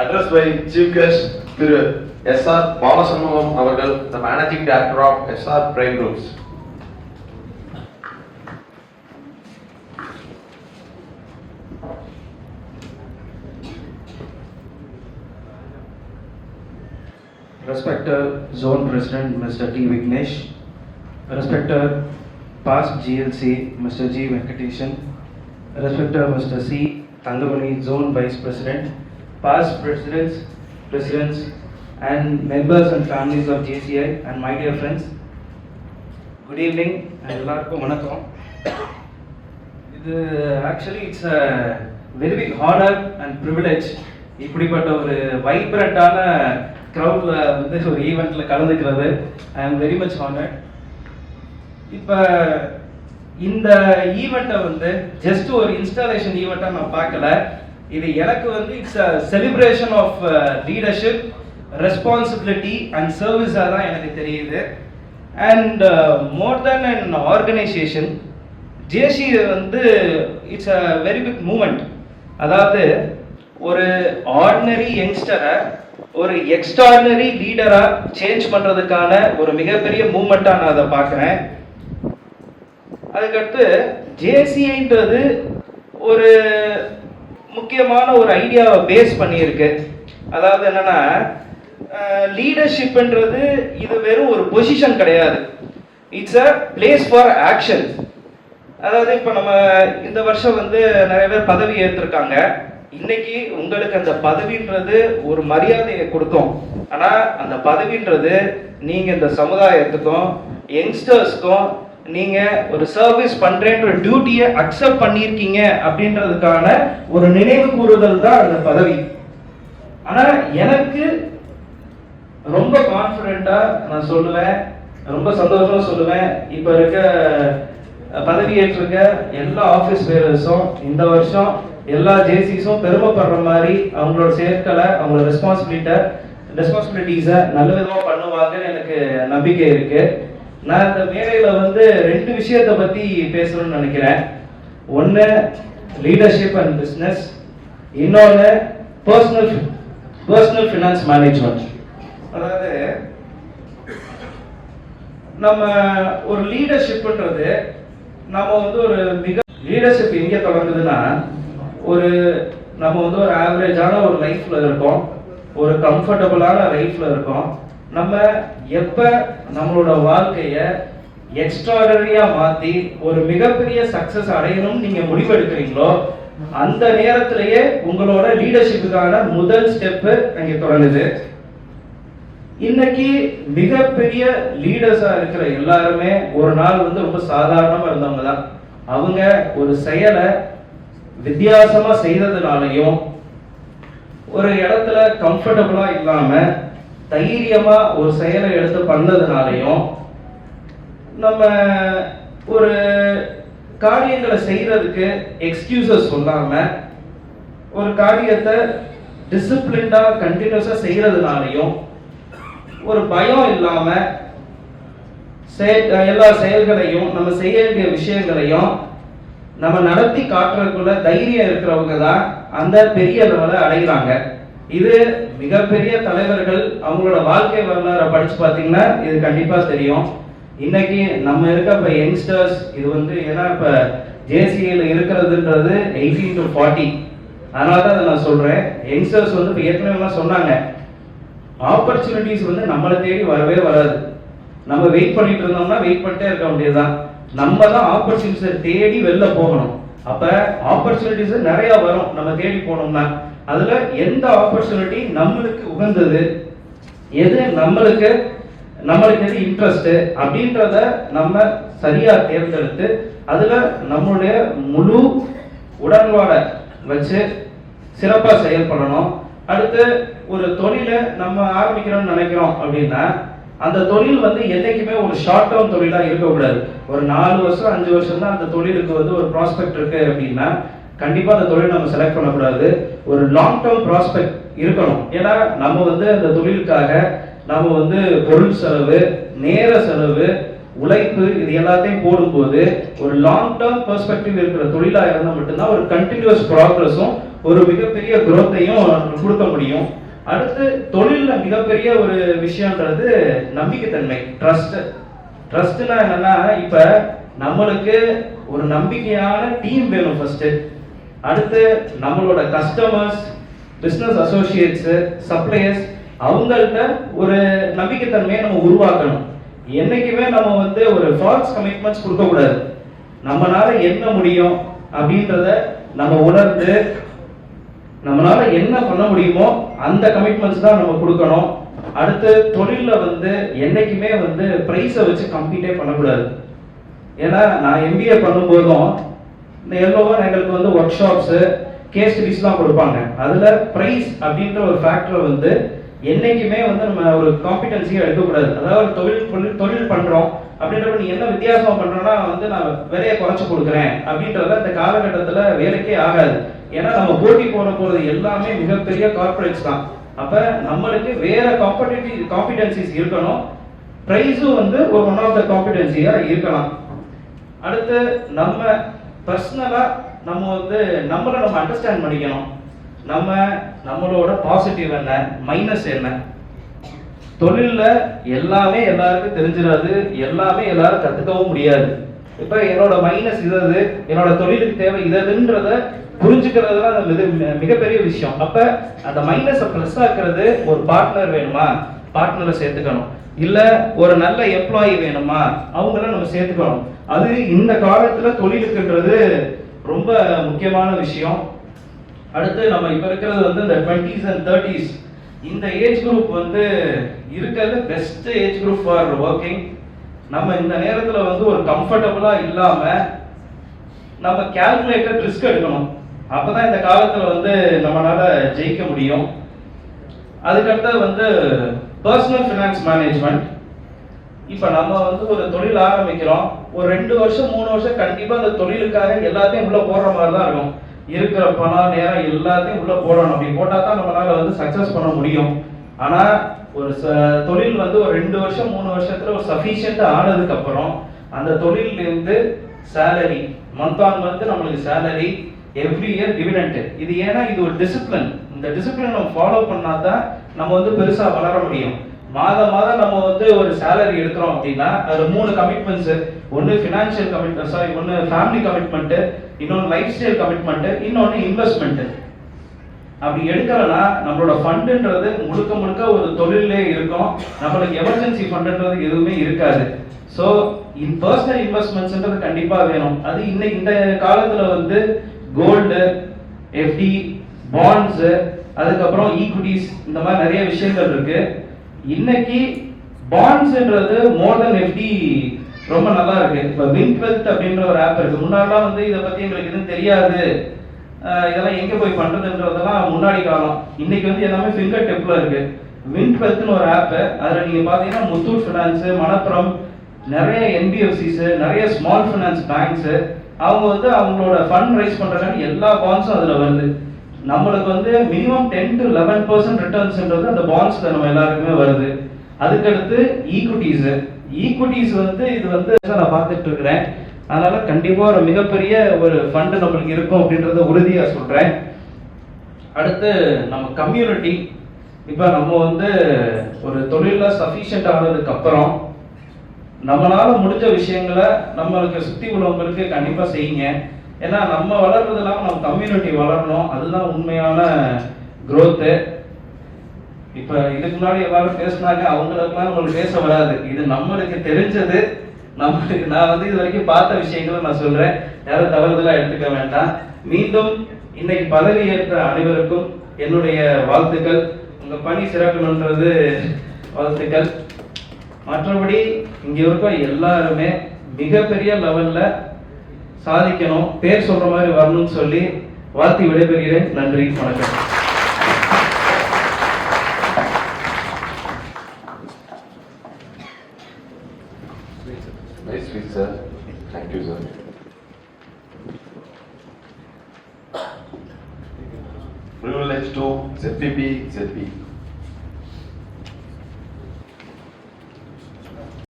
addressed by Chief Guest Thiru S.R. Balashanmugam Avargal, the Managing Director of S.R. Prime Groups. Respected Zone President Mr. T. Vignesh, Respected Past GLC Mr. G. Venkateshan, Respected Mr. C. Thangamani, Zone Vice President, Past Presidents and members and families of JCI, and my dear friends, good evening and எல்லாருக்கும் வணக்கம். இது actually it's a very big honor and privilege இப்படிப்பட்ட ஒரு வைப்ரண்டான க்ரௌட்ல வந்து ஒரு ஈவெண்ட்ல கலந்துக்கிறது. ஐ am very much honoured. இப்போ இந்த ஈவெண்ட்டை வந்து ஜஸ்ட் ஒரு இன்ஸ்டாலேஷன் ஈவெண்ட்டாக நான் பார்க்கல. இது எனக்கு வந்து it's a celebration of leadership, responsibility and சர்வீஸாக தான் எனக்கு தெரியுது. And more than an organisation, JC வந்து it's a very big moment. அதாவது ஒரு ஆர்டினரி யங்ஸ்டரை ஒரு எக்ஸ்ட்ராடினரி லீடரா சேஞ்ச் பண்றதுக்கான ஒரு மிகப்பெரிய மூவ்மெண்டா நான் அதை பார்க்கிறேன். அதுக்கடுத்து ஜேசிஐன்றது ஒரு முக்கியமான ஒரு ஐடியாவை பேஸ் பண்ணியிருக்கு. அதாவது என்னன்னா, லீடர்ஷிப்ன்றது இது வெறும் ஒரு பொசிஷன் கிடையாது, it's a place for action. அதாவது இப்போ நம்ம இந்த வருஷம் வந்து நிறைய பேர் பதவி ஏற்றிருக்காங்க. இன்னைக்கு உங்களுக்கு அந்த பதவின்றது ஒரு மரியாதையை கொடுக்கும். ஆனா அந்த பதவின்றது நீங்க இந்த சமுதாயத்துக்கும் யங்ஸ்டர்ஸ்க்கும் நீங்க ஒரு சர்வீஸ் பண்றேன்ற டியூட்டியை அக்செப்ட் பண்ணியிருக்கீங்க அப்படின்றதுக்கான ஒரு நினைவு கூறுதல் தான் அந்த பதவி. ஆனா எனக்கு ரொம்ப கான்ஃபிடென்ட்டா நான் சொல்லுவேன், ரொம்ப சந்தோஷமா சொல்லுவேன், இப்ப இருக்க பதவி ஏற்றிருக்க எல்லா ஆஃபீஸ் பேரர்ஸும் இந்த வருஷம் எல்லா ஜேசிஸும் பெருமைப்படுற மாதிரி அவங்களோட செயற்களை, அவங்களோட ரெஸ்பான்சிபிலிட்டிஸை நல்ல விதமாக பண்ணுவாங்கன்னு எனக்கு நம்பிக்கை இருக்கு. நான் இந்த மேடையில் வந்து ரெண்டு விஷயத்தை பற்றி பேசணும்னு நினைக்கிறேன். ஒன்று லீடர்ஷிப் அண்ட் பிஸ்னஸ், இன்னொன்று பர்சனல் ஃபினான்ஸ் மேனேஜ்மெண்ட். அதாவது நம்ம ஒரு லீடர்ஷிப்ன்றது நம்ம வந்து ஒரு லீடர்ஷிப் எங்கே தொடங்குதுன்னா, நம்ம வந்து ஒரு ஆவரேஜான ஒரு லைஃப்ல இருக்கோம், ஒரு கம்ஃபர்டபுளான லைஃப்ல இருக்கோம். நம்ம எப்ப நம்மளோட வாழ்க்கைய எக்ஸ்ட்ராடனரியா மாத்தி ஒரு மிகப்பெரிய சக்சஸ் அடையணும்னு நீங்க முடிவெடுக்கிறீங்களோ அந்த நேரத்திலேயே உங்களோட லீடர்ஷிப்புக்கான முதல் ஸ்டெப் அங்கே தொடங்குது. இன்னைக்கு மிகப்பெரிய லீடர்ஸா இருக்கிற எல்லாருமே ஒரு நாள் வந்து ரொம்ப சாதாரணமா இருந்தவங்க தான். அவங்க ஒரு செயலை வித்தியாசமா செய்ததுனாலையும், ஒரு இடத்துல கம்ஃபர்டபுளா இல்லாம தைரியமா ஒரு செயலை எடுத்து பண்ணதுனாலையும், நம்ம ஒரு காரியங்களை செய்யறதுக்கு எக்ஸ்கியூசஸ் சொல்லாம ஒரு காரியத்தை டிசிப்ளின்டா கண்டினியூஸா செய்யறதுனாலையும், ஒரு பயம் இல்லாம எல்லா செயல்களையும் நம்ம செய்ய வேண்டிய விஷயங்களையும் நம்ம நடத்தி காட்டுறதுக்குள்ள தைரியம் இருக்கிறவங்க தான் அந்த பெரிய லெவலை அடைகிறாங்க. இது மிகப்பெரிய தலைவர்கள் அவங்களோட வாழ்க்கை வரலாறை படிச்சு பார்த்தீங்கன்னா இது கண்டிப்பா தெரியும். இன்னைக்கு நம்ம இருக்க இப்ப யங்ஸ்டர்ஸ், இது வந்து ஏன்னா இப்ப ஜேசிஐல இருக்கிறதுன்றது 18 to 40, அதனாலதான் அதை நான் சொல்றேன். யங்ஸ்டர்ஸ் வந்து இப்ப ஏற்கனவே சொன்னாங்க, ஆப்பர்ச்சுனிட்டிஸ் வந்து நம்மளை தேடி வரவே வராது. நம்ம வெயிட் பண்ணிட்டு இருந்தோம்னா வெயிட் பண்ணிட்டே இருக்க வேண்டியதுதான். நம்ம தான் ஆப்பர்ச்சுனிட்டிஸை தேடி வெளில போகணும். அப்ப ஆப்பர்ச்சுனிட்டிஸ் நிறைய வரும் நம்ம தேடி போனோம்னா. அதுல எந்த ஆப்பர்ச்சுனிட்டி நம்மளுக்கு உகந்தது, எது நம்மளுக்கு எது இன்ட்ரெஸ்ட் அப்படின்றத நம்ம சரியா தேர்ந்தெடுத்து அதுல நம்மளுடைய முழு உடன்பாட வச்சு சிறப்பா செயல்படணும். அடுத்து ஒரு தொழிலை நம்ம ஆரம்பிக்கிறோம்னு நினைக்கிறோம் அப்படின்னா அந்த தொழில் வந்து என்னைக்குமே ஒரு ஷார்ட் டேர்ம் தொழிலா இருக்கக்கூடாது. ஒரு 4 வருஷம் 5 வருஷம் தான் அந்த தொழிலுக்கு வந்து ஒரு ப்ராஸ்பெக்ட் இருக்கு அப்படின்னா கண்டிப்பா அந்த தொழில் நம்ம செலக்ட் பண்ணக்கூடாது. ஒரு லாங் டேர்ம் ப்ராஸ்பெக்ட் இருக்கணும். ஏன்னா நம்ம வந்து அந்த தொழிலுக்காக நம்ம வந்து பொருள் செலவு, நேர செலவு, உழைப்பு இது எல்லாத்தையும் போடும்போது ஒரு லாங் டேர்ம் பெர்ஸ்பெக்டிவ் இருக்கிற தொழிலா இருந்தால் மட்டும்தான் ஒரு கண்டினியூஸ் ப்ராக்ரஸும் ஒரு மிகப்பெரிய growth-ஐயும் கொடுக்க முடியும். அடுத்து தொழில்ல மிகப்பெரிய ஒரு விஷயம்ன்றது நம்பிக்கைத்தன்மை, ட்ரஸ்ட்னா என்னன்னா, இப்ப நம்மளுக்கு ஒரு நம்பிக்கையான டீம் வேணும் ஃபர்ஸ்ட். அடுத்து நம்மளோட கஸ்டமர்ஸ், பிசினஸ் அசோசியேட்ஸ், சப்ளையர்ஸ், அவங்கள்ட்ட ஒரு நம்பிக்கைத்தன்மையை நம்ம உருவாக்கணும். என்னைக்குமே நம்ம வந்து ஒரு ஃபால்ஸ் கமிட்மெண்ட்ஸ் கொடுக்க கூடாது. நம்மளால என்ன முடியும் அப்படின்றத நம்ம உணர்ந்து நம்மளால என்ன பண்ண முடியுமோ அந்த கமிட்மெண்ட்ஸ் தான் நம்ம கொடுக்கணும். அடுத்து தொழில வந்து என்னைக்குமே வந்து பிரைஸை வச்சு கம்பீட்டே பண்ணக்கூடாது. ஏன்னா நான் எம்பிஏ பண்ணும்போதும் இந்த எல்லோவா எங்களுக்கு வந்து ஒர்க் ஷாப்ஸ், கேஸ் ஸ்டடிஸ்லாம் கொடுப்பாங்க. அதுல பிரைஸ் அப்படின்ற ஒரு ஃபேக்டர் வந்து என்னைக்குமே வந்து நம்ம ஒரு காம்பிடன்சியை எடுக்கக்கூடாது. அதாவது தொழில் பண்றோம் அப்படின்றப்ப நீ என்ன வித்தியாசமா பண்றோம்னா வந்து நான் விலையை குறைச்சு கொடுக்குறேன் அப்படின்றத இந்த காலகட்டத்துல வேலைக்கே ஆகாது. ஏன்னா நம்ம போட்டி போறது எல்லாமே மிகப்பெரிய கார்பரேட்ஸ் தான். அப்ப நம்மளுக்கு வேற காம்பிடன்சிஸ் இருக்கணும். பிரைஸும் வந்து ஒரு ஒன் ஆஃப் த காம்பிடன்சியா இருக்கலாம். அடுத்து நம்ம பர்சனலா நம்ம வந்து நம்ம அண்டர்ஸ்டாண்ட் பண்ணிக்கணும். நம்மளோட பாசிட்டிவ் என்ன, மைனஸ் என்ன. தொழில்ல எல்லாமே எல்லாருக்கும் தெரிஞ்சிடாது, எல்லாமே எல்லாரும் கத்துக்கவும் முடியாது. இப்ப என்னோட மைனஸ் இது, என்னோட தொழிலுக்கு தேவை இதுன்றத புரிஞ்சுக்கிறதுலாம் மிகப்பெரிய விஷயம். அப்ப அந்த மைனஸை பிளஸ் ஆக்குறது ஒரு பார்ட்னர் வேணுமா, பார்ட்னரை சேர்த்துக்கணும். இல்ல ஒரு நல்ல எம்ப்ளாயி வேணுமா, அவங்கள நம்ம சேர்த்துக்கணும். அது இந்த காலத்துல தொழிலுக்குன்றது ரொம்ப முக்கியமான விஷயம். அடுத்து நம்ம இப்ப இருக்கிறது வந்து இந்த 20s and 30s இந்த ஏஜ் குரூப் வந்து இருக்கிறது best age group for working. நம்ம இந்த நேரத்துல வந்து ஒரு கம்ஃபர்டபுளா இல்லாம நம்ம கால்குலேட்டட் ரிஸ்க் எடுக்கணும். அப்பதான் இந்த காலத்துல வந்து நம்மளால ஜெயிக்க முடியும். அதுக்கடுத்து வந்து பர்சனல் ஃபினான்ஸ் மேனேஜ்மெண்ட். இப்ப நம்ம வந்து ஒரு தொழில் ஆரம்பிக்கிறோம், ஒரு 2 வருஷம் 3 வருஷம் கண்டிப்பா அந்த தொழிலுக்காக எல்லாத்தையும் உள்ள போடுற மாதிரி தான் இருக்கும். இருக்கிற பணம், நேரம் எல்லாத்தையும் உள்ள போடணும். அப்படி போட்டா தான் நம்மளால வந்து சக்சஸ் பண்ண முடியும். ஆனா ஒரு தொழில் வந்து ஒரு 2 வருஷம் 3 வருஷத்துல ஒரு சஃபிஷியன்ட் ஆனதுக்கு அப்புறம் அந்த தொழில இருந்து சேலரி, மந்த் ஆன் மந்த் நம்மளுக்கு சேலரி, எவ்ரி இயர் டிவிடெண்ட். இது ஏன்னா இது ஒரு டிசிப்ளின். இந்த டிசிப்ளின் நம்ம ஃபாலோ பண்ணாதான் நம்ம வந்து பெருசா வளர முடியும். மாதம் நம்ம வந்து ஒரு சேலரி எடுக்கிறோம் அப்படின்னா அது 3 கமிட்மெண்ட்ஸ். ஒன்னு ஃபினான்ஷியல் கமிட்மெண்ட், ஒன்னு ஃபேமிலி கமிட்மெண்ட், இன்னொன்னு லைஃப் ஸ்டைல் கமிட்மெண்ட், இன்னொன்னு இன்வெஸ்ட்மெண்ட். அப்படி எடுக்கலன்னா நம்மளோட ஃபண்டுன்றது முழுக்க ஒரு தொழிலே இருக்கும். நம்மளுக்கு எமர்ஜென்சி ஃபண்டுன்றது எதுவுமே இருக்காது. ஸோ பர்சனல் இன்வெஸ்ட்மெண்ட்ஸ்ன்றது கண்டிப்பா வேணும். அது இன்னைக்கு இந்த காலத்துல வந்து கோல்டு, எஃப்டி, பாண்ட்ஸ், அதுக்கப்புறம் ஈக்விட்டிஸ், இந்த மாதிரி நிறைய விஷயங்கள் இருக்கு. இன்னைக்கு பாண்ட்ஸ்ன்றது மோர் தென் எஃப்டி ரொம்ப நல்லா இருக்கு. இப்ப வின்வெல்த் அப்படின்ற ஒரு ஆப் இருக்கு. முன்னாடிலாம் வந்து இதை பத்தி எங்களுக்கு எதுவும் தெரியாது, இதெல்லாம் எங்க போய் பண்றதுன்றதெல்லாம் முன்னாடி காலம். இன்னைக்கு வந்து எல்லாமே ஃபிங்கர் டிப்ல இருக்கு. வின்வெல்த்னு ஒரு ஆப். அதுல நீங்க பாத்தீங்கன்னா முத்தூட் ஃபினான்ஸ், மணப்புரம், நிறைய என்பிஎஃப்சிஸ், நிறைய ஸ்மால் ஃபினான்ஸ் பேங்க்ஸ், அவங்க வந்து அவங்களோட ஃபண்ட் ரைஸ் பண்றதுக்கான எல்லா பாண்ட்ஸும் அதுல வருது. நம்மளுக்கு வந்து மினிமம் 10 to 11% ரிட்டர்ன்ஸ்ன்றது அந்த பாண்ட்ஸ்ல நம்ம எல்லாருக்குமே வருது. அதுக்கடுத்து ஈக்விட்டிஸ் வந்து இது வந்து நான் பார்த்துட்டு இருக்கிறேன். அதனால கண்டிப்பா ஒரு மிகப்பெரிய ஒரு ஃபண்ட் நம்மளுக்கு இருக்கும் அப்படின்றத உறுதியா சொல்றேன். அடுத்து நம்ம கம்யூனிட்டி. இப்ப நம்ம வந்து ஒரு தொழில சஃபிஷியன்ட் ஆனதுக்கு அப்புறம் நம்மளால முடிஞ்ச விஷயங்களை நம்மளுக்கு சுத்தி உள்ளவங்களுக்கு கண்டிப்பா செய்யுங்க. ஏன்னா நம்ம வளர்றது இல்லாம நம்ம கம்யூனிட்டி வளரணும். அதுதான் உண்மையான growth. இப்ப இதுக்கு முன்னாடி எல்லாரும் பேசினாங்க, அவங்களுக்குலாம் நம்மளுக்கு பேச வராது. இது நம்மளுக்கு தெரிஞ்சது, நான் வந்து இது வரைக்கும் பார்த்த விஷயங்களை நான் சொல்றேன். யாரும் தவறுதலா எடுத்துக்க வேண்டாம். மீண்டும் இன்னைக்கு பதவி ஏற்ற அனைவருக்கும் என்னுடைய வாழ்த்துக்கள். உங்க பணி சிறக்கணுன்றது வாழ்த்துக்கள். மற்றபடி இங்க இருக்க எல்லாருமே மிகப்பெரிய லெவல்ல சாதிக்கணும், பேர் சொல்ற மாதிரி வரணும்னு சொல்லி வாழ்த்தி விடைபெறுகிறேன். நன்றி, வணக்கம். Nice speech, sir. Thank you, sir. Privilege to ZPP, ZP.